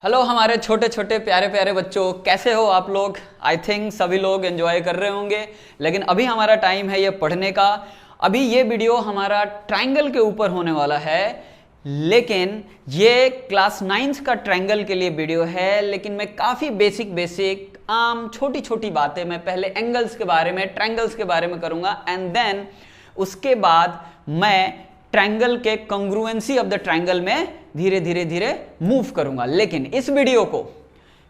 Hello हमारे छोटे छोटे प्यारे प्यारे बच्चों, कैसे हो आप लोग। आई थिंक सभी लोग एंजॉय कर रहे होंगे। लेकिन अभी हमारा टाइम है ये पढ़ने का। अभी ये वीडियो हमारा ट्रायंगल के ऊपर होने वाला है, लेकिन ये क्लास 9 का ट्रायंगल के लिए वीडियो है। लेकिन मैं काफ़ी बेसिक आम छोटी छोटी बातें मैं पहले एंगल्स के बारे में, ट्रायंगल्स के बारे में करूँगा, एंड देन उसके बाद मैं ट्रायंगल के कॉन्ग्रुएंसी ऑफ द ट्रायंगल में धीरे धीरे मूव करूंगा। लेकिन इस वीडियो को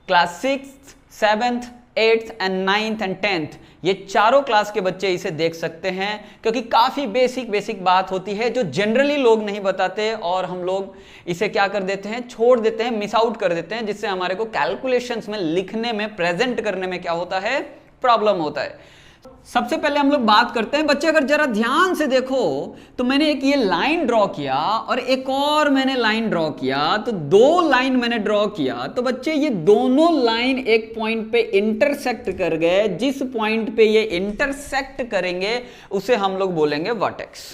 class 6, 7th, 8th and 9th and 10th ये चारों क्लास के बच्चे इसे देख सकते हैं, क्योंकि काफी बेसिक बात होती है जो जनरली लोग नहीं बताते और हम लोग इसे क्या कर देते हैं, छोड़ देते हैं, मिस आउट कर देते हैं, जिससे हमारे को कैलकुलेशंस में लिखने में, प्रेजेंट करने में क्या होता है, प्रॉब्लम होता है। सबसे पहले हम लोग बात करते हैं बच्चे, अगर जरा ध्यान से देखो तो मैंने एक ये लाइन ड्रॉ किया और एक और मैंने लाइन ड्रॉ किया, तो दो लाइन मैंने ड्रॉ किया। तो बच्चे ये दोनों लाइन एक पॉइंट पे इंटरसेक्ट कर गए। जिस पॉइंट पे ये इंटरसेक्ट करेंगे उसे हम लोग बोलेंगे वर्टेक्स।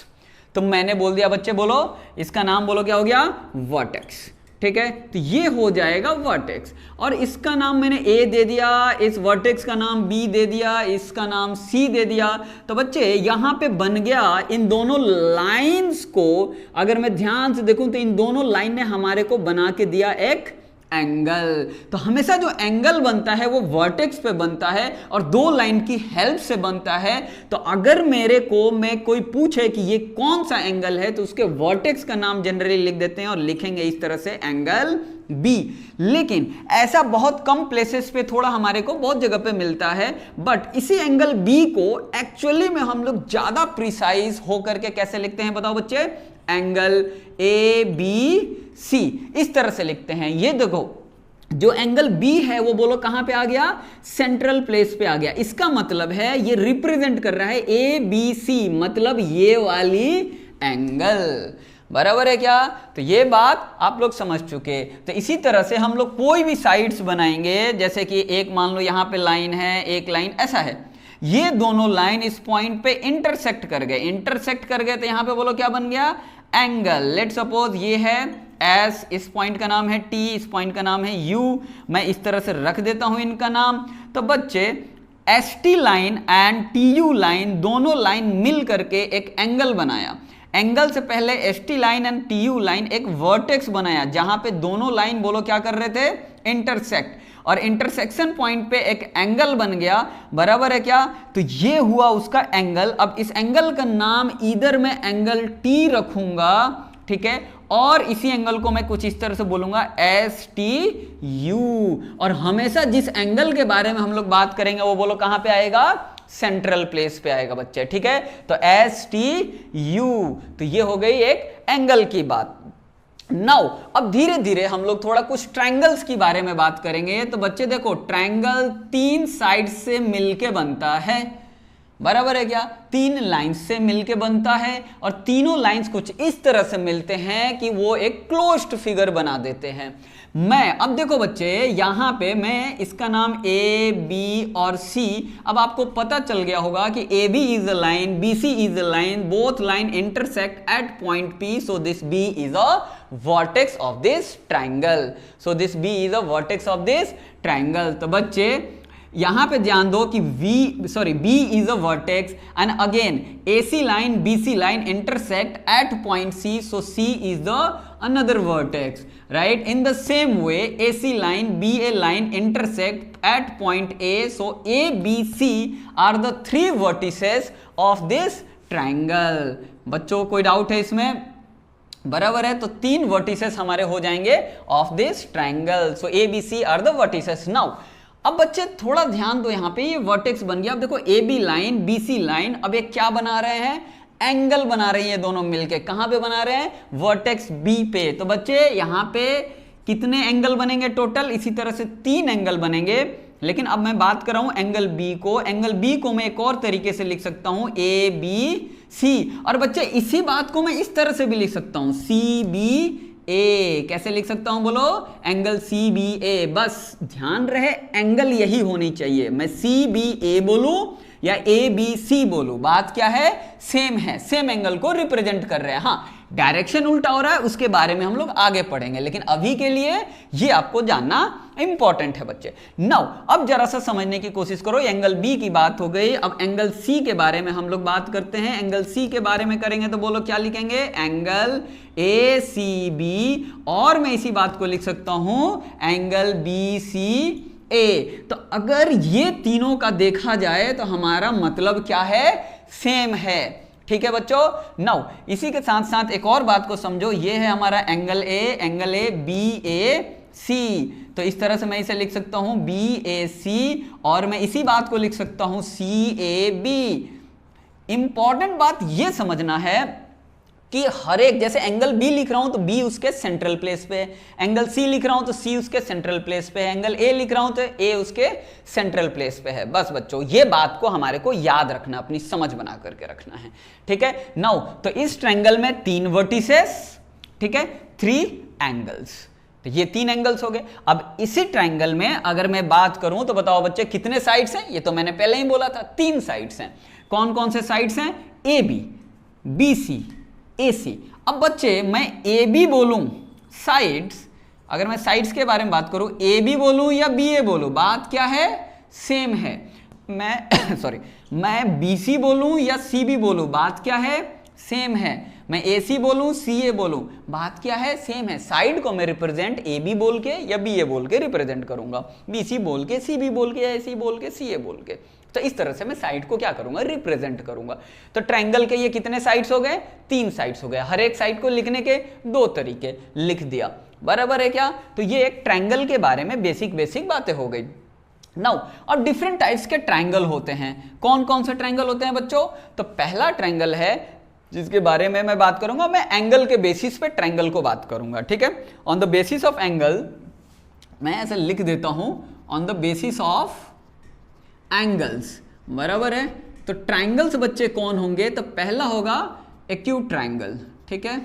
तो मैंने बोल दिया बच्चे, बोलो इसका नाम, बोलो क्या हो गया, वर्टेक्स। ठीक है, तो ये हो जाएगा वर्टेक्स। और इसका नाम मैंने ए दे दिया, इस वर्टेक्स का नाम बी दे दिया, इसका नाम सी दे दिया। तो बच्चे यहां पे बन गया, इन दोनों लाइंस को अगर मैं ध्यान से देखूं तो इन दोनों लाइन ने हमारे को बना के दिया एक एंगल। तो हमेशा जो एंगल बनता है वो वर्टेक्स पे बनता है और दो लाइन की हेल्प से बनता है। तो अगर मेरे को मैं कोई पूछे कि ये कौन सा एंगल है, तो उसके वर्टेक्स का नाम जनरली लिख देते हैं और लिखेंगे इस तरह से एंगल बी। लेकिन ऐसा बहुत कम प्लेसेस पे, थोड़ा हमारे को बहुत जगह पे मिलता है। बट इसी एंगल बी को एक्चुअली में हम लोग ज्यादा प्रिसाइज होकर के कैसे लिखते हैं बताओ बच्चे, एंगल ए बी सी, इस तरह से लिखते हैं। ये देखो जो एंगल बी है वो बोलो कहां पे आ गया, सेंट्रल प्लेस पे आ गया। इसका मतलब है ये रिप्रेजेंट कर रहा है ए बी सी, मतलब ये वाली एंगल। बराबर है क्या? तो ये बात आप लोग समझ चुके। तो इसी तरह से हम लोग कोई भी साइड्स बनाएंगे, जैसे कि एक मान लो यहां पे लाइन है, एक लाइन ऐसा है, ये दोनों लाइन इस पॉइंट पे इंटरसेक्ट कर गए। इंटरसेक्ट कर गए तो यहां पे बोलो क्या बन गया, एंगल। लेट सपोज ये है एस, इस पॉइंट का नाम है टी, इस पॉइंट का नाम है यू। मैं इस तरह से रख देता हूं इनका नाम। तो बच्चे S T line and T U line, दोनों लाइन मिल करके एक एंगल बनाया। एंगल से पहले S T line and T U line एक वर्टेक्स बनाया, जहां पे दोनों लाइन बोलो क्या कर रहे थे, इंटरसेक्ट। और इंटरसेक्शन पॉइंट पे एक एंगल बन गया। बराबर है क्या? तो ये हुआ उसका एंगल। अब इस एंगल का नाम इधर मैं एंगल टी रखूंगा, ठीक है, और इसी एंगल को मैं कुछ इस तरह से बोलूंगा एस टी यू। और हमेशा जिस एंगल के बारे में हम लोग बात करेंगे वो बोलो कहां पे आएगा, सेंट्रल प्लेस पे आएगा बच्चे। ठीक है, तो एस टी यू। तो ये हो गई एक एंगल की बात। नाउ अब धीरे धीरे हम लोग थोड़ा कुछ ट्रायंगल्स की बारे में बात करेंगे। तो बच्चे देखो, ट्रायंगल तीन साइड से मिलके बनता है। बराबर है क्या? तीन लाइंस से मिलके बनता है और तीनों लाइंस कुछ इस तरह से मिलते हैं कि वो एक क्लोज्ड फिगर बना देते हैं। मैं अब देखो बच्चे, यहां पे मैं इसका नाम ए बी और सी, अब आपको पता चल गया होगा कि A B is a line, B C is a line, both line intersect at point P, so this B is a vertex of this triangle. So this B is a vertex of this triangle. तो बच्चे यहां पे ध्यान दो कि B is a vertex and again AC line BC line intersect at point C, so C is the another vertex, right? In the same way AC line BA line intersect at point A, so ABC are the three vertices of this triangle. बच्चों कोई doubt है इसमें? बराबर है, तो तीन vertices हमारे हो जाएंगे of this triangle. So ABC are the vertices. Now अब बच्चे थोड़ा ध्यान दो, यहां पे ये वर्टेक्स बन गया। अब देखो A B line, B C line, अब ये क्या बना रहे हैं, एंगल बना रही है दोनों मिलके। कहां पे बना रहे हैं, वर्टेक्स बी पे। तो बच्चे यहां पे कितने एंगल बनेंगे टोटल, इसी तरह से तीन एंगल बनेंगे। लेकिन अब मैं बात कर रहा हूं एंगल बी को। एंगल बी को मैं एक और तरीके से लिख सकता हूं, ए बी सी। और बच्चे इसी बात को मैं इस तरह से भी लिख सकता हूं, सी बी ए। कैसे लिख सकता हूं बोलो, एंगल सी बी ए। बस ध्यान रहे एंगल यही होनी चाहिए। मैं सी बी ए बोलूं या ए बी सी बोलूं, बात क्या है, सेम है, सेम एंगल को रिप्रेजेंट कर रहे हैं। हाँ, डायरेक्शन उल्टा हो रहा है उसके बारे में हम लोग आगे पढ़ेंगे, लेकिन अभी के लिए ये आपको जानना इंपॉर्टेंट है बच्चे। नाउ अब जरा सा समझने की कोशिश करो, एंगल बी की बात हो गई, अब एंगल सी के बारे में हम लोग बात करते हैं। एंगल सी के बारे में करेंगे तो बोलो क्या लिखेंगे, एंगल ए सी बी, और मैं इसी बात को लिख सकता हूं एंगल बी सी ए। तो अगर ये तीनों का देखा जाए तो हमारा मतलब क्या है, सेम है। ठीक है बच्चों। नाउ इसी के साथ साथ एक और बात को समझो, ये है हमारा एंगल ए बी ए सी। तो इस तरह से मैं इसे लिख सकता हूं बी ए सी, और मैं इसी बात को लिख सकता हूं सी ए बी। इंपॉर्टेंट बात यह समझना है कि हर एक, जैसे एंगल बी लिख रहा हूं तो बी उसके सेंट्रल प्लेस पे, एंगल सी लिख रहा हूं तो सी उसके सेंट्रल प्लेस पे, एंगल ए लिख रहा हूं तो ए उसके सेंट्रल प्लेस पे है। बस बच्चों ये बात को हमारे को याद रखना, अपनी समझ बना करके रखना है। ठीक है। नाउ तो इस ट्रायंगल में 3 वर्टिसेस, ठीक है, 3 एंगल्स, तो ये 3 एंगल्स हो गए। अब इसी ट्रायंगल में अगर मैं बात करूं तो बताओ बच्चे कितने साइड्स हैं, ये तो मैंने पहले ही बोला था 3 साइड्स हैं। कौन कौन से साइड्स हैं, ए बी, बी सी, ए सी। अब बच्चे मैं ए बी बोलूं साइड्स, अगर मैं साइड्स के बारे में बात करूं, ए बी बोलूं या बी ए बोलूं, बात क्या है, सेम है। मैं सॉरी, मैं बी सी बोलूं या सी बी बोलूं, बात क्या है, सेम है। मैं ए सी बोलूं सी ए बोलूं, बात क्या है, सेम है। साइड को मैं रिप्रेजेंट ए बी बोल के या बी ए बोल के रिप्रेजेंट करूंगा, बी सी बोल के, सी बी बोल के, या ए सी बोल के, सी ए बोल के। तो इस तरह से मैं साइड को क्या करूंगा, रिप्रेजेंट करूंगा। तो ट्रायंगल के ये कितने साइड्स हो गए, 3 साइड्स हो गए। हर एक साइड को लिखने के 2 तरीके लिख दिया, बराबर है क्या। तो ये एक ट्रायंगल के बारे में बेसिक बातें हो गई। नाउ अब डिफरेंट टाइप्स के ट्रायंगल होते हैं। कौन कौन से ट्रायंगल होते हैं बच्चों, तो पहला ट्रायंगल है जिसके बारे में मैं बात करूंगा, मैं एंगल के बेसिस पे ट्रायंगल को बात करूंगा। ठीक है, on the basis of angle, मैं ऐसे लिख देता हूं on the basis of angles, बराबर है। तो ट्रायंगल्स बच्चे कौन होंगे, तो पहला होगा एक्यूट ट्रायंगल। ठीक है,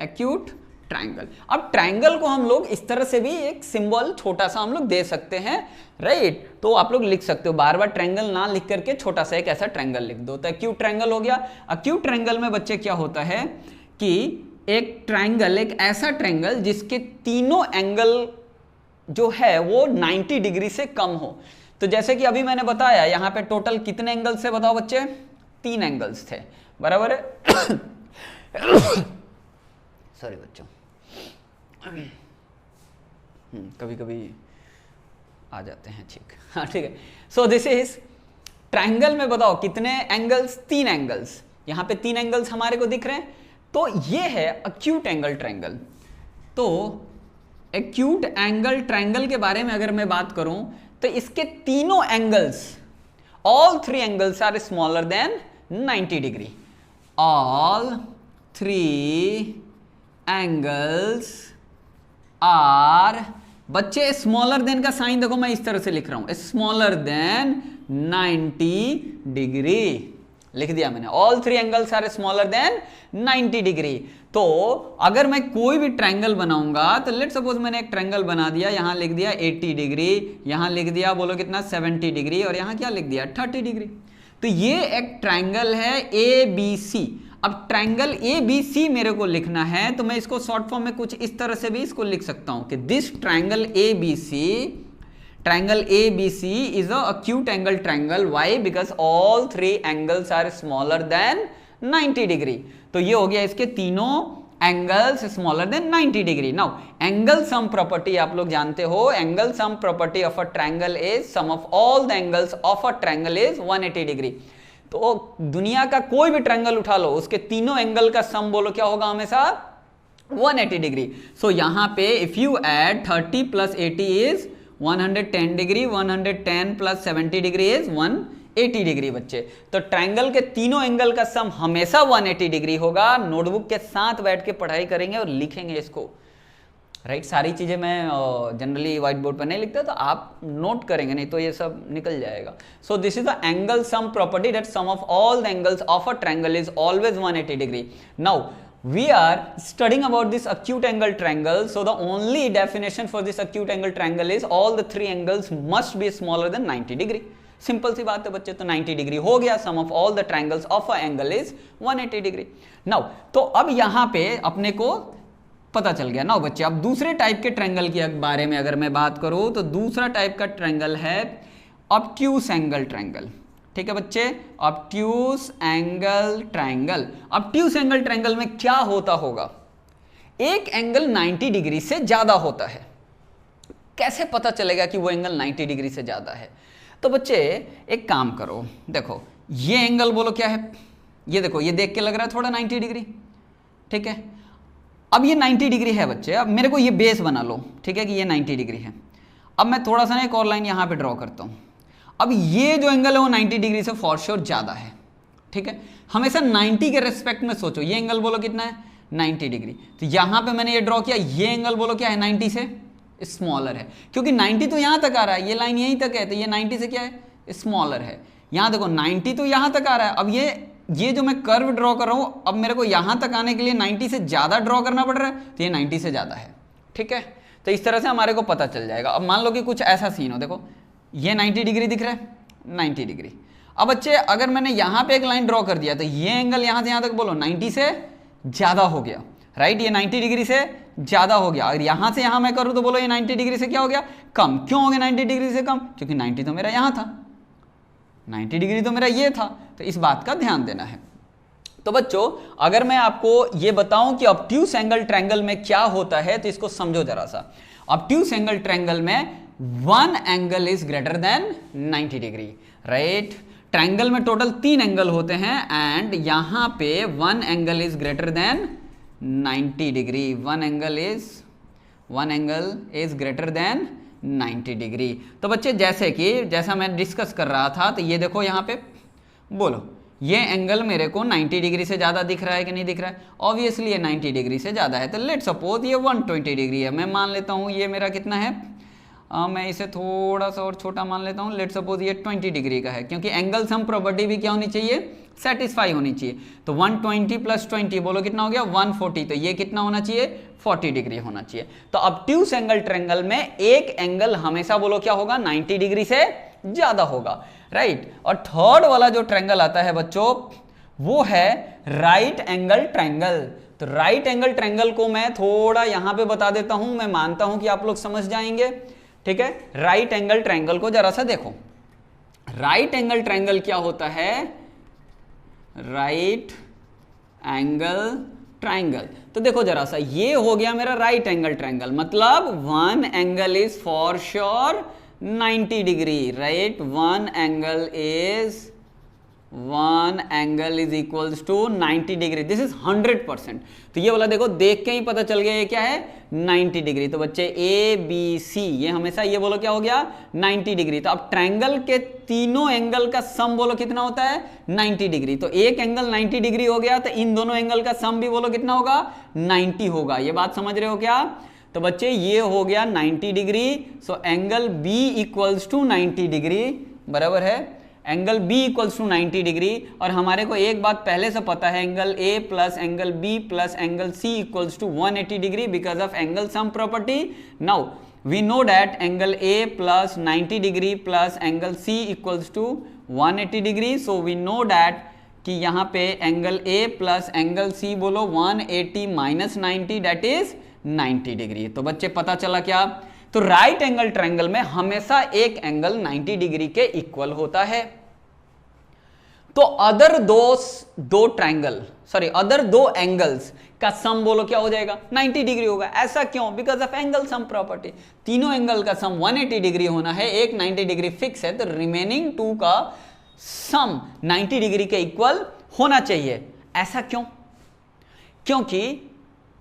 एक्यूट ट्रायंगल। अब ट्रायंगल को हम लोग इस तरह से भी एक सिंबल छोटा सा हम लोग दे सकते हैं, राइट। तो आप लोग लिख सकते हो, बार बार ट्रायंगल ना लिख करके छोटा सा एक ऐसा ट्रायंगल लिख दो, तो एक्यूट ट्रायंगल हो गया। एक्यूट ट्रायंगल में बच्चे क्या होता है कि एक ट्रायंगल, एक ऐसा ट्रायंगल जिसके तीनों एंगल जो है वो 90 डिग्री से कम हो। तो जैसे कि अभी मैंने बताया, यहां पे टोटल कितने एंगल्स थे बताओ बच्चे, 3 एंगल्स थे, बराबर है। सॉरी बच्चों, कभी कभी आ जाते हैं, ठीक। हाँ ठीक है। सो दिस इज ट्रायंगल में बताओ कितने एंगल्स, 3 एंगल्स। यहां पे 3 एंगल्स हमारे को दिख रहे हैं, तो ये है एक्यूट एंगल ट्रायंगल। तो एक्यूट एंगल ट्रायंगल के बारे में अगर मैं बात करूं तो इसके तीनों angles, all 3 angles are smaller than 90 degree. All 3 angles are, बच्चे स्मॉलर देन का साइन देखो, मैं इस तरह से लिख रहा हूं, स्मॉलर देन 90 डिग्री लिख दिया मैंने। All 3 angles are smaller than 90 degree. तो अगर मैं कोई भी ट्रायंगल बनाऊंगा, तो लेट सपोज मैंने एक ट्रायंगल बना दिया, यहां लिख दिया 80 डिग्री, यहां लिख दिया बोलो कितना 70 डिग्री, और यहां क्या लिख दिया 30 डिग्री। तो ये एक ट्रायंगल है ए बी सी। अब ट्रायंगल ए बी सी मेरे को लिखना है, तो मैं इसको शॉर्ट फॉर्म में कुछ इस तरह से भी इसको लिख सकता हूं कि this triangle A B C, triangle ABC is a acute angle triangle. Why? Because all 3 angles are smaller than 90 degree. तो ये हो गया इसके तीनों angles smaller than 90 degree. Now angle sum property आप लोग जानते हो, angle sum property of a triangle is sum of all the angles of a triangle is 180 degree. तो दुनिया का कोई भी ट्रायंगल उठा लो, उसके तीनों एंगल का सम बोलो क्या होगा हमेशा 180 डिग्री। सो यहां पे if you add 30 plus 80 is 110 degree, 110 plus 70 degree is 180 degree बच्चे। तो ट्रायंगल के तीनों एंगल का सम हमेशा 180 डिग्री होगा। नोटबुक के साथ बैठ के पढ़ाई करेंगे और लिखेंगे इसको, राइट। सारी चीजें मैं जनरली व्हाइट बोर्ड पर नहीं लिखता, तो आप नोट करेंगे, नहीं तो ये सब निकल जाएगा। So this is the angle sum property that sum of all the angles of a triangle is always 180 degree. Now we are studying about this acute angle triangle, so the only definition for this acute angle triangle is all the 3 angles must be smaller than 90 degree, simple सी बात है बच्चे, तो 90 degree हो गया। Sum of all the triangles of a angle is 180 degree. Now तो अब यहां पे अपने को पता चल गया। नाउ बच्चे अब दूसरे टाइप के ट्रायंगल के बारे में अगर मैं बात करूं तो दूसरा टाइप का ट्रायंगल है ऑब्ट्यूस एंगल ट्रायंगल। ठीक है बच्चे, obtuse angle triangle. Obtuse angle triangle में क्या होता होगा, एक एंगल 90 डिग्री से ज्यादा होता है। कैसे पता चलेगा कि वो एंगल 90 डिग्री से ज्यादा है? तो बच्चे एक काम करो, देखो ये एंगल बोलो क्या है, ये देखो, ये देख के लग रहा है थोड़ा 90 डिग्री। ठीक है, अब ये 90 डिग्री है बच्चे। अब मेरे को ये बेस बना लो, ठीक है, कि ये 90 डिग्री है। अब मैं थोड़ा सा एक और लाइन यहां पे ड्रॉ करता हूं। अब ये जो एंगल है वो 90 डिग्री से फॉर श्योर ज्यादा है। ठीक है, हमेशा 90 के रेस्पेक्ट में सोचो। ये एंगल बोलो कितना है, 90 डिग्री। तो यहां पे मैंने ये ड्रॉ किया, ये एंगल बोलो क्या है, 90 से स्मॉलर है, क्योंकि 90 तो यहां तक आ रहा है, ये लाइन यहीं तक है, तो ये 90 से क्या है, स्मॉलर है। यहां देखो 90 तो यहां तक आ रहा है। अब ये जो मैं कर्व ड्रॉ कर रहा हूं, अब मेरे को यहां तक आने के लिए 90 से ज्यादा ड्रॉ करना पड़ रहा है, तो ये 90 से ज्यादा है। ठीक है, तो इस तरह से हमारे को पता चल जाएगा। अब मान लो कि कुछ ऐसा सीन हो, देखो ये 90 डिग्री दिख रहा है, 90 डिग्री। अब बच्चे अगर मैंने यहां पे एक लाइन ड्रॉ कर दिया, तो ये एंगल यहां से यहां तक बोलो 90 से ज्यादा हो गया, राइट। ये 90 डिग्री से ज्यादा हो गया। अगर यहां से यहां मैं करूं तो बोलो ये 90 डिग्री से क्या हो गया, कम। क्यों हो गया 90 डिग्री से कम, क्योंकि 90 तो मेरा यहां था, 90 डिग्री तो मेरा ये था। तो इस बात का ध्यान देना है। तो बच्चों अगर मैं आपको ये बताऊं कि ऑब्ट्यूस एंगल ट्रायंगल में क्या होता है, तो इसको समझो जरा सा। ऑब्ट्यूस एंगल ट्रायंगल में one angle is greater than 90 degree, right. Triangle में टोटल 3 एंगल होते हैं एंड यहां पे one angle is greater than 90 degree. One angle is greater than 90 degree. तो बच्चे जैसा मैं डिस्कस कर रहा था, तो ये देखो यहां पे बोलो ये एंगल मेरे को 90 डिग्री से ज्यादा दिख रहा है कि नहीं दिख रहा है? ऑब्वियसली ये 90 डिग्री से ज्यादा है। तो लेट्स सपोज ये 120 डिग्री है। मैं मान लेता हूं ये मेरा कितना है, मैं इसे थोड़ा सा और छोटा मान लेता हूं। लेट्स सपोज ये 20 डिग्री का है, क्योंकि एंगल सम प्रॉपर्टी भी क्या होनी चाहिए, सेटिस्फाई होनी चाहिए। तो 120 प्लस 20 बोलो कितना हो गया, 140। तो ये कितना होना चाहिए, 40 डिग्री होना चाहिए। तो ऑब्ट्यूस एंगल ट्रायंगल में एक एंगल हमेशा बोलो क्या होगा, 90 डिग्री से ज्यादा होगा, राइट। और थर्ड वाला जो ट्रायंगल आता है बच्चों, वो है राइट एंगल ट्रायंगल। तो राइट एंगल ट्रायंगल को मैं थोड़ा यहां पे बता देता हूं, मैं मानता हूं कि आप लोग समझ जाएंगे। ठीक है, राइट एंगल ट्रायंगल को जरा सा देखो। राइट एंगल ट्रायंगल क्या होता है, राइट एंगल ट्रायंगल। तो देखो जरा सा, ये हो गया मेरा राइट एंगल ट्रायंगल, मतलब one angle is for sure 90 degree, right. One angle is equals to 90 degree. This is 100%। तो ये वाला देखो देख के ही पता चल गया ये क्या है, 90 डिग्री। तो बच्चे ए बी सी ये हमेशा ये बोलो क्या हो गया, 90 डिग्री। तो अब ट्रायंगल के तीनों एंगल का सम बोलो कितना होता है, 90 डिग्री। तो एक एंगल 90 डिग्री हो गया, तो इन दोनों एंगल का सम भी बोलो कितना होगा, 90 होगा। ये बात समझ रहे हो क्या? तो बच्चे ये हो गया 90 degree. So angle B equals to 90 degree, बराबर है। Angle B equals to 90 degree. और हमारे को एक बात पहले से पता है, angle A plus angle B plus angle C equals to 180 degree because of angle sum property. Now we know that angle A plus 90 degree plus angle C equals to 180 degree. So we know that कि यहां पे angle A plus angle C बोलो 180 minus 90 that is 90 degree. तो बच्चे पता चला क्या? तो राइट एंगल ट्रायंगल में हमेशा एक एंगल 90 डिग्री के इक्वल होता है। तो अदर दो एंगल्स का सम बोलो क्या हो जाएगा, 90 डिग्री होगा। ऐसा क्यों? Because of angle sum property. तीनों एंगल का सम 180 डिग्री होना है, एक 90 डिग्री फिक्स है, तो रिमेनिंग 2 का सम 90 डिग्री के इक्वल होना चाहिए। ऐसा क्यों? क्योंकि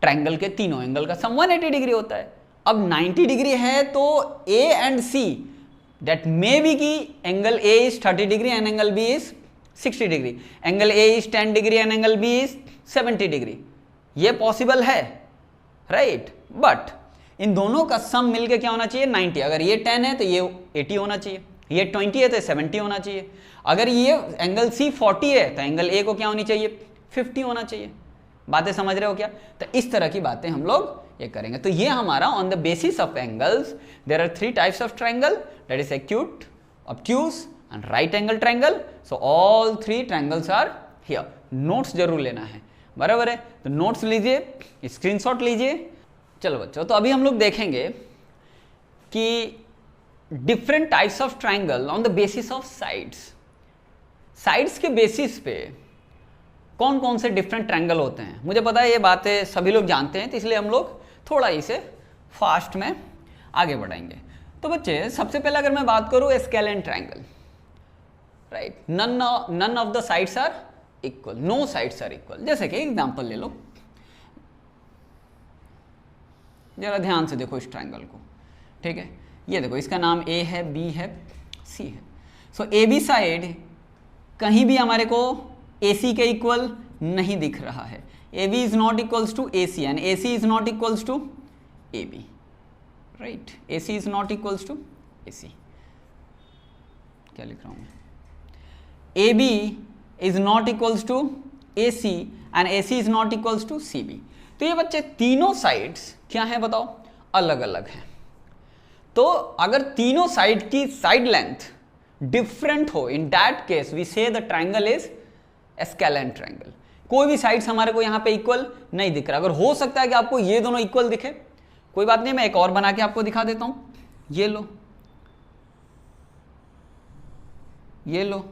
ट्रायंगल के तीनों एंगल का सम 180 डिग्री होता है। अब 90 डिग्री है तो A and C that may be की angle A is 30 degree and angle B is 60 degree, angle A is 10 degree and angle B is 70 degree. ये पॉसिबल है, राइट। बट इन दोनों का सम मिलके क्या होना चाहिए, 90। अगर ये 10 है तो ये 80 होना चाहिए, ये 20 है तो 70 होना चाहिए। अगर ये एंगल C 40 है तो एंगल A को क्या होनी चाहिए, 50 होना चाहिए। बातें समझ रहे हो क्या? तो इस तरह की बातें हम लोग ये करेंगे। तो ये हमारा on the basis of angles there are 3 types of triangle, that is acute, obtuse and right angle triangle, so all 3 triangles are here. Notes जरूर लेना है, बराबर है, तो नोट्स लीजिए, स्क्रीनशॉट लीजिए। चलो बच्चों, तो अभी हम लोग देखेंगे कि different types of triangle on the basis of sides. Sides के बेसिस पे कौन कौन से डिफरेंट ट्रायंगल होते हैं। मुझे पता है ये बातें सभी लोग जानते हैं, तो इसलिए हम लोग थोड़ा इसे फास्ट में आगे बढ़ाएंगे। तो बच्चे, सबसे पहले अगर मैं बात करूं scalene triangle, right, none of the sides are equal, no sides are equal. जैसे कि एग्जांपल ले लो, जरा ध्यान से देखो इस ट्रायंगल को, ठीक है, ये देखो, इसका नाम ए है, बी है, सी है। सो ए बी साइड कहीं भी हमारे को ए सी के इक्वल नहीं दिख रहा है। A B is not equals to A C and A C is not equals to A B, right, A C is not equals to A C. क्या लिख रहा हूं मैं, A B is not equals to A C and A C is not equals to C B. तो ये बच्चे तीनों sides क्या है बताओ, अलग अलग है। तो अगर तीनों साइड की साइड लेंथ डिफरेंट हो, इन दैट केस वी से the triangle is scalene triangle. कोई भी साइड्स हमारे को यहां पे इक्वल नहीं दिख रहा। अगर हो सकता है कि आपको ये दोनों इक्वल दिखे, कोई बात नहीं, मैं एक और बना के आपको दिखा देता हूं। ये लो, ये लो,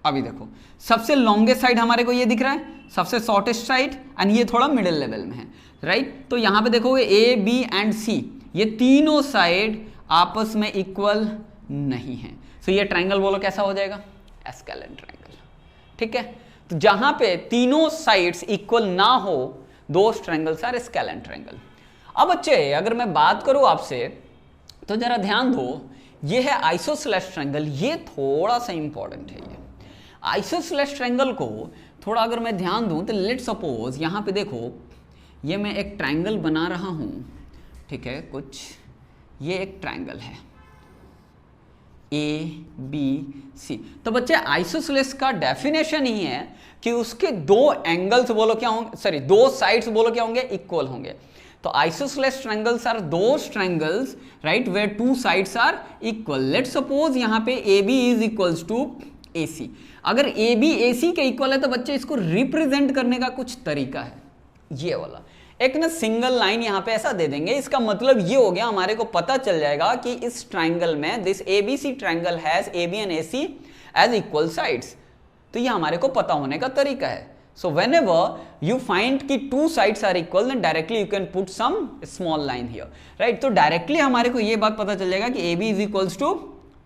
अभी देखो, सबसे लॉन्गेस्ट साइड हमारे को ये दिख रहा है, सबसे शॉर्टेस्ट साइड, एंड ये थोड़ा मिडिल लेवल में है, राइट। तो यहां पे देखोगे ए बी एंड सी, ये तीनों साइड आपस में इक्वल नहीं है। तो ये ट्रायंगल बोलो कैसा हो जाएगा, स्केलेन ट्रायंगल, ठीक है। तो जहां पे तीनों साइड्स इक्वल ना हो, दोस ट्रायंगल्स आर स्केलेन ट्रायंगल। अब बच्चे, अगर मैं बात करूं आपसे, तो जरा ध्यान दो, ये है आइसोसेलेस ट्रायंगल। ये थोड़ा सा इंपॉर्टेंट है। ये आइसोसेलेस ट्रायंगल को थोड़ा अगर मैं ध्यान दूं, तो लेट सपोज यहां पे देखो, ये मैं एक ट्रायंगल बना रहा हूं, ठीक है, कुछ ये एक ट्रायंगल है ए बी सी। तो बच्चे, आइसोसेलेस का डेफिनेशन ही है कि उसके दो एंगल्स बोलो क्या होंगे, सॉरी, दो साइड्स बोलो क्या होंगे, इक्वल होंगे। तो isosceles triangles are those triangles, right, where two sides are equal. Let suppose यहां पे A B is equals to A C. अगर ए बी ए सी के इक्वल है, तो बच्चे इसको रिप्रेजेंट करने का कुछ तरीका है, ये वाला एक ना सिंगल लाइन यहां पे ऐसा दे देंगे। इसका मतलब ये हो गया, हमारे को पता चल जाएगा कि इस ट्रायंगल में this ABC triangle has A B and A C as equal sides. तो ये हमारे को पता होने का तरीका है। सो whenever you find कि two sides are equal, then directly you can put some small line here, right? तो डायरेक्टली हमारे को ये बात पता चल जाएगा कि AB is equals to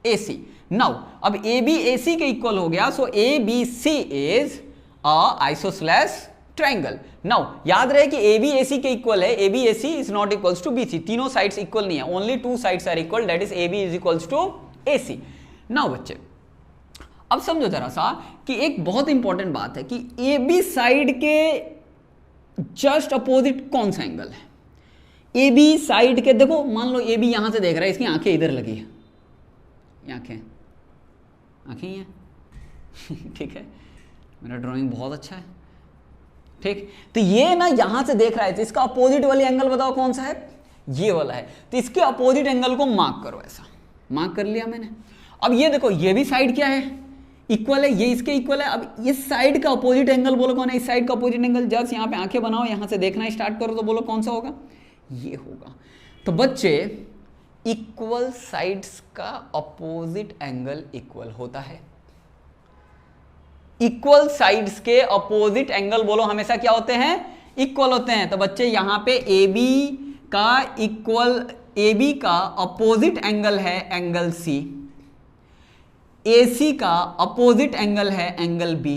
AC. Now अब AB AC के इक्वल हो गया, so ABC is a isosceles triangle. Now याद रहे कि AB AC के इक्वल है, AB AC is not equals to BC, तीनों साइड्स इक्वल नहीं है, only two sides are equal, that is AB is equals to AC। नाउ बच्चे, अब समझो जरा सा कि एक बहुत इंपॉर्टेंट बात है कि AB साइड के जस्ट अपोजिट कौन सा एंगल है। AB साइड के देखो, मान लो AB यहां से देख रहा है, इसकी आंखें इधर लगी है, आंखें ही हैं ठीक है, मेरा ड्राइंग बहुत अच्छा है, ठीक। तो ये ना यहां से देख रहा है, तो इसका अपोजिट वाली एंगल बताओ कौन सा है, ये वाला है। तो इसके अपोजिट एंगल को मार्क करो, ऐसा मार्क कर लिया मैंने। अब ये देखो, ये भी साइड क्या है, इक्वल है, ये इसके इक्वल है। अब इस साइड का अपोजिट एंगल बोलो कौन है, इस साइड का अपोजिट एंगल, जस्ट यहाँ पे आंखें बनाओ, यहां से देखना स्टार्ट करो, तो बोलो कौन सा होगा, ये होगा। तो बच्चे, इक्वल साइड्स का अपोजिट एंगल इक्वल होता है। इक्वल साइड्स के अपोजिट एंगल बोलो हमेशा क्या होते हैं, इक्वल होते हैं। तो बच्चे यहां पे AB का इक्वल, AB का अपोजिट एंगल है एंगल C, AC का अपोजिट एंगल है angle B,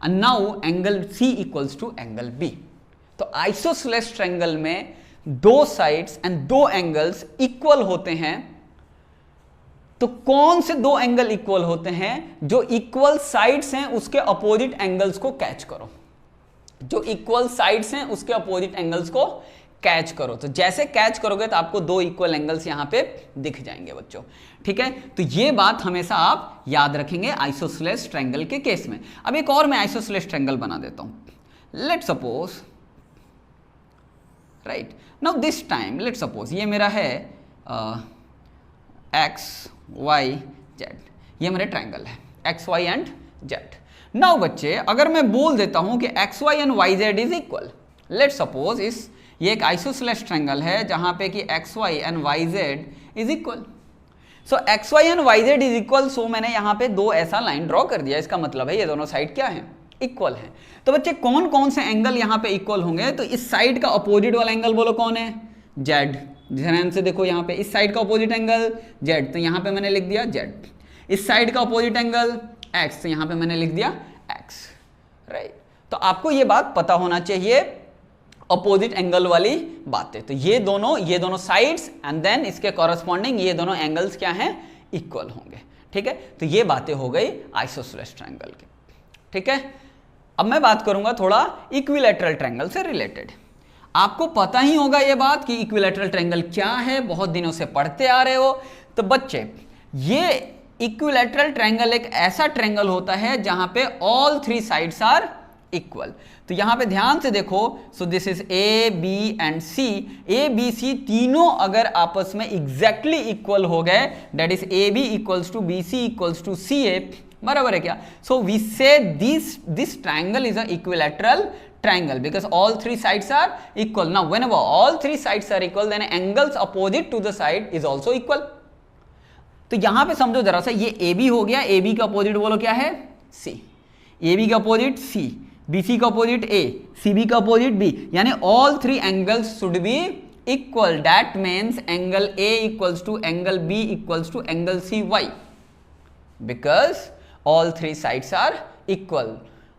and now angle C equals to angle B। तो आइसोसेलेस ट्रायंगल में दो साइड्स एंड दो एंगल्स इक्वल होते हैं। तो कौन से दो एंगल इक्वल होते हैं, जो इक्वल साइड्स हैं उसके अपोजिट एंगल्स को कैच करो, जो इक्वल साइड्स हैं उसके अपोजिट एंगल्स को कैच करो। तो जैसे कैच करोगे तो आपको दो इक्वल एंगल्स यहां पे दिख जाएंगे बच्चों, ठीक है। तो ये बात हमेशा आप याद रखेंगे आइसोसेलेस ट्रायंगल के केस में। अब एक और मैं आइसोसेलेस ट्रायंगल बना देता हूं। Let suppose, right, now this time late suppose ये मेरा है एक्स वाई जेड, ये मेरे ट्राइंगल है X Y and Z. Now बच्चे अगर मैं बोल देता हूं कि X Y and Y Z is equal, let suppose ये एक आइसोसेलेस ट्राइंगल है जहां पे कि X Y and Y Z is equal. So X Y and Y Z is equal, so मैंने यहाँ पे दो ऐसा लाइन ड्रॉ कर दिया, इसका मतलब है ये दोनों साइड क्या है, इक्वल है। तो बच्चे कौन कौन से एंगल यहाँ पे इक्वल होंगे, तो इस साइड का अपोजिट वाला एंगल बोलो कौन है, जेड। ध्यान से देखो यहाँ पे इस साइड का अपोजिट एंगल जेड, तो यहाँ पे मैंने लिख दिया जेड। इस साइड का अपोजिट एंगल एक्स, तो यहाँ पे मैंने लिख दिया एक्स, राइट। तो आपको ये बात पता होना चाहिए अपोजिट एंगल वाली बातें। तो ये दोनों साइड्स एंड देन इसके कॉरस्पॉन्डिंग ये दोनों एंगल्स क्या हैं, इक्वल होंगे, ठीक है। तो ये बातें हो गई आइसोसेलेस ट्रायंगल की, ठीक है। अब मैं बात करूंगा थोड़ा इक्विलैटरल ट्रायंगल से रिलेटेड। आपको पता ही होगा ये बात कि इक्विलैटरल ट्रायंगल क्या है, बहुत दिनों से पढ़ते आ रहे हो। तो बच्चे ये इक्विलैटरल ट्रायंगल एक ऐसा ट्रायंगल होता है जहां पे all three sides are equal. तो यहां पे ध्यान से देखो, so this is A B and C. A B C तीनों अगर आपस में एग्जैक्टली इक्वल हो गए, that is A B equals to B C equals to C A, बराबर है क्या। So we say this triangle is a equilateral triangle because all three sides are equal. Now whenever all three sides are equal then angles opposite to the side is also equal. तो यहां पे समझो जरा सा, ये AB हो गया, AB का अपोजिट बोलो क्या है, C। AB का अपोजिट C, BC का अपोजिट A, CB का अपोजिट B, यानी all three angles should be equal. That means angle A equals to angle B equals to angle CY because all three sides are equal.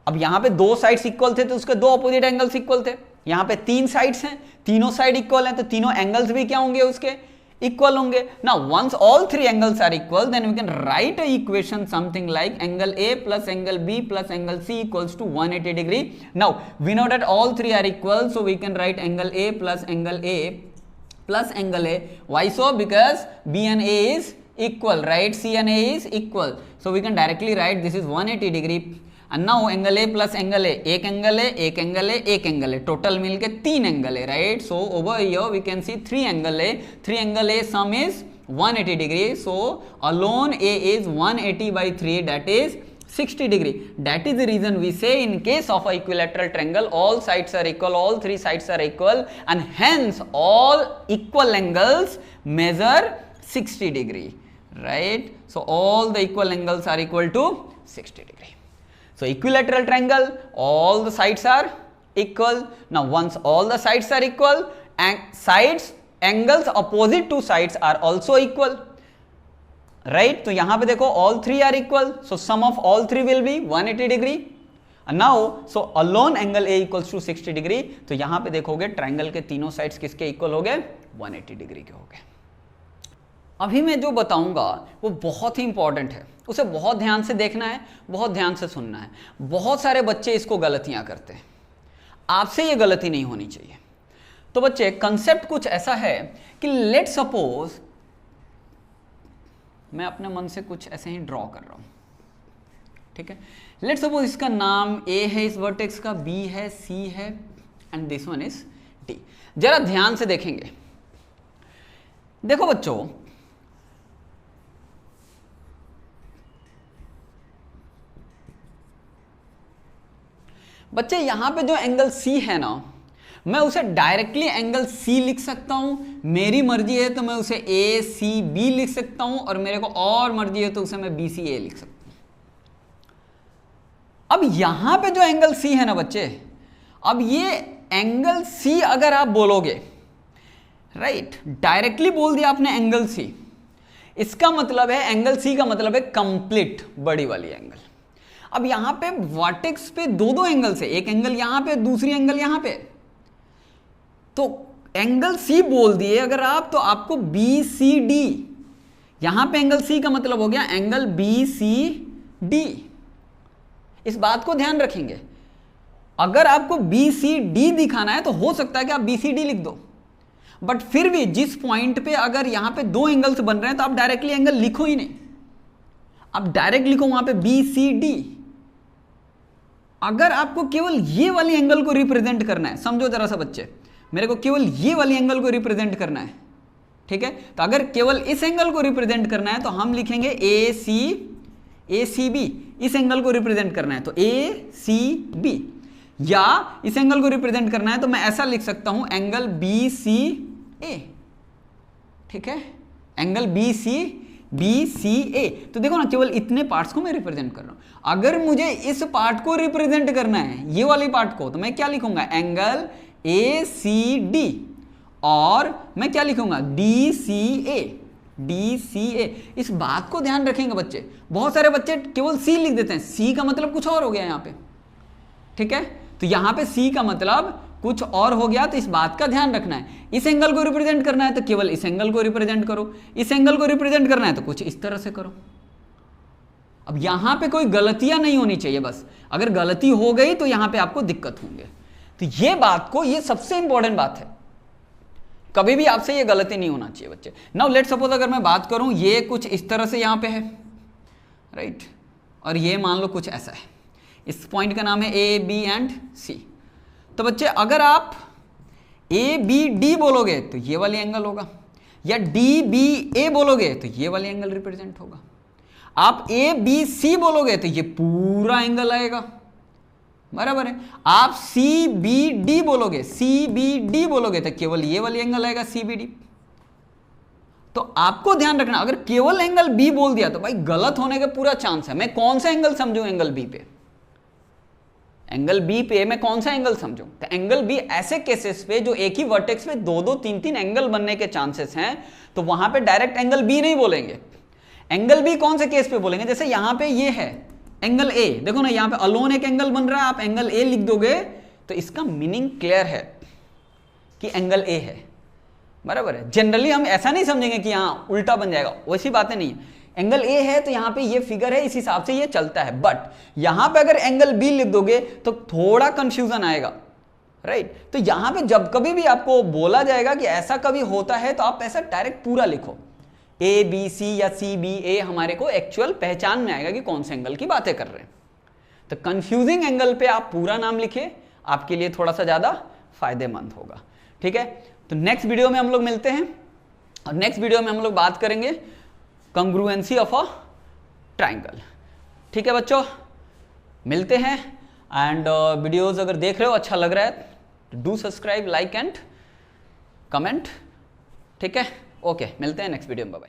अब यहां पे दो sides equal थे तो उसके दो अपोजिट एंगल्स इक्वल थे। यहां पे तीन साइड्स हैं, तीनों साइड इक्वल हैं, तो तीनों एंगल्स भी क्या होंगे, उसके इक्वल होंगे। Now once all three angles are equal then we can write a equation something like angle A plus angle B plus angle C equals to 180 degree. Now we know that all three are equal, so we can write angle A plus angle A plus angle A. Why so? Because B and A is equal, right, C and A is equal, so we can directly right this is 180 degree. And now angle A plus angle ए, एक angle है, एक angle है, एक angle है, total मिलके तीन angle है, right. So over here we can see three angle है, three angle A sum is 180 degree, so alone A is 180 by 3 that is 60 degree. That is the reason we say in case of a equilateral triangle all sides are equal, all three sides are equal and hence all equal angles measure 60 degree, right. So all the equal angles are equal to 60 degree. So equilateral triangle, all the sides are equal. Now once all the sides are equal and angles opposite to sides are also equal, right. तो यहां पे देखो all three are equal, so sum of all three will be 180 degree. And now so alone angle A equals to 60 degree. तो यहां पे देखोगे triangle के तीनों साइड्स किसके इक्वल हो गए, 180 डिग्री के हो गए। अभी मैं जो बताऊंगा वो बहुत ही इंपॉर्टेंट है, उसे बहुत ध्यान से देखना है, बहुत ध्यान से सुनना है। बहुत सारे बच्चे इसको गलतियां करते हैं, आपसे ये गलती नहीं होनी चाहिए। तो बच्चे कंसेप्ट कुछ ऐसा है कि लेट सपोज मैं अपने मन से कुछ ऐसे ही ड्रॉ कर रहा हूं, ठीक है। लेट सपोज इसका नाम A है, इस वर्टेक्स का B है, C है and this one is D। जरा ध्यान से देखेंगे, देखो बच्चों यहां पे जो एंगल C है ना, मैं उसे डायरेक्टली एंगल C लिख सकता हूं, मेरी मर्जी है तो मैं उसे ACB लिख सकता हूं, और मेरे को और मर्जी है तो उसे मैं BCA लिख सकता हूं। अब यहां पे जो एंगल C है ना बच्चे, अब ये एंगल C अगर आप बोलोगे, राइट, डायरेक्टली बोल दिया आपने एंगल C, इसका मतलब है एंगल C का मतलब है कंप्लीट बड़ी वाली एंगल। अब यहां पे वर्टेक्स पे दो एंगल से, एक एंगल यहां पे, दूसरी एंगल यहां पे, तो एंगल C बोल दिए अगर आप, तो आपको BCD, यहां पे एंगल C का मतलब हो गया एंगल BCD। इस बात को ध्यान रखेंगे, अगर आपको BCD दिखाना है तो हो सकता है कि आप BCD लिख दो, बट फिर भी जिस पॉइंट पे अगर यहां पे दो एंगल्स बन रहे हैं तो आप डायरेक्टली एंगल लिखो ही नहीं, आप डायरेक्ट लिखो वहां पे BCD। अगर आपको केवल ये वाली एंगल को रिप्रेजेंट करना है, समझो जरा सा बच्चे, मेरे को केवल ये वाली एंगल को रिप्रेजेंट करना है, ठीक है, तो अगर केवल इस एंगल को रिप्रेजेंट करना है तो हम लिखेंगे ए सी बी, इस एंगल को रिप्रेजेंट करना है तो ए सी बी, या इस एंगल को रिप्रेजेंट करना है तो मैं ऐसा लिख सकता हूं एंगल बी सी ए, ठीक है, एंगल बी सी ए। तो देखो ना, केवल इतने पार्ट्स को मैं रिप्रेजेंट कर रहा हूं। अगर मुझे इस पार्ट को रिप्रेजेंट करना है, ये वाली पार्ट को, तो मैं क्या लिखूंगा, एंगल ए सी डी, और मैं क्या लिखूंगा, डी सी ए। इस बात को ध्यान रखेंगे बच्चे, बहुत सारे बच्चे केवल सी लिख देते हैं, सी का मतलब कुछ और हो गया यहां पे, ठीक है, तो यहां पे सी का मतलब कुछ और हो गया, तो इस बात का ध्यान रखना है। इस एंगल को रिप्रेजेंट करना है तो केवल इस एंगल को रिप्रेजेंट करो, इस एंगल को रिप्रेजेंट करना है तो कुछ इस तरह से करो। अब यहां पे कोई गलतियां नहीं होनी चाहिए, बस अगर गलती हो गई तो यहां पे आपको दिक्कत होंगे। तो ये बात को, ये सबसे इंपॉर्टेंट बात है, कभी भी आपसे ये गलती नहीं होना चाहिए बच्चे। नाउ लेट सपोज अगर मैं बात करूं, ये कुछ इस तरह से यहां पे है, राइट, और ये मान लो कुछ ऐसा है, इस पॉइंट का नाम है ए बी एंड सी। तो बच्चे अगर आप ए बी डी बोलोगे तो ये वाली एंगल होगा, या डी बी ए बोलोगे तो ये वाली एंगल रिप्रेजेंट होगा। आप ए बी सी बोलोगे तो ये पूरा एंगल आएगा, बराबर है। आप सी बी डी बोलोगे तो केवल ये वाली एंगल आएगा, सी बी डी। तो आपको ध्यान रखना, अगर केवल एंगल बी बोल दिया तो भाई गलत होने का पूरा चांस है। मैं कौन सा एंगल समझूं एंगल बी पे, एंगल बी पे मैं कौन सा एंगल समझूं? तो एंगल बी ऐसे केसेस पे जो एक ही वर्टेक्स पे दो दो तीन तीन एंगल बनने के चांसेस हैं, तो वहां पे डायरेक्ट एंगल बी नहीं बोलेंगे। एंगल बी कौन से केस पे बोलेंगे? जैसे यहां पे ये है एंगल ए, देखो ना यहां पे अलोन एक एंगल बन रहा है, आप एंगल ए लिख दोगे तो इसका मीनिंग क्लियर है कि एंगल ए है, बराबर है। जनरली हम ऐसा नहीं समझेंगे कि यहां उल्टा बन जाएगा, वैसी बातें नहीं है। एंगल ए है तो यहां पे ये फिगर है, इस हिसाब से ये चलता है। बट यहां पे अगर एंगल बी लिख दोगे तो थोड़ा कंफ्यूजन आएगा, राइट। तो यहां पे जब कभी भी आपको बोला जाएगा कि ऐसा कभी होता है, तो आप ऐसा डायरेक्ट पूरा लिखो, ए बी सी या सी बी ए, हमारे को एक्चुअल पहचान में आएगा कि कौन से एंगल की बातें कर रहे हैं। तो कंफ्यूजिंग एंगल पे आप पूरा नाम लिखे, आपके लिए थोड़ा सा ज्यादा फायदेमंद होगा, ठीक है। तो नेक्स्ट वीडियो में हम लोग मिलते हैं, और नेक्स्ट वीडियो में हम लोग बात करेंगे कंग्रुएंसी ऑफ अ ट्राइंगल, ठीक है बच्चों। मिलते हैं, एंड वीडियोस अगर देख रहे हो अच्छा लग रहा है तो do subscribe, like and comment, ठीक है। ओके, मिलते हैं नेक्स्ट वीडियो में, बाय बाय।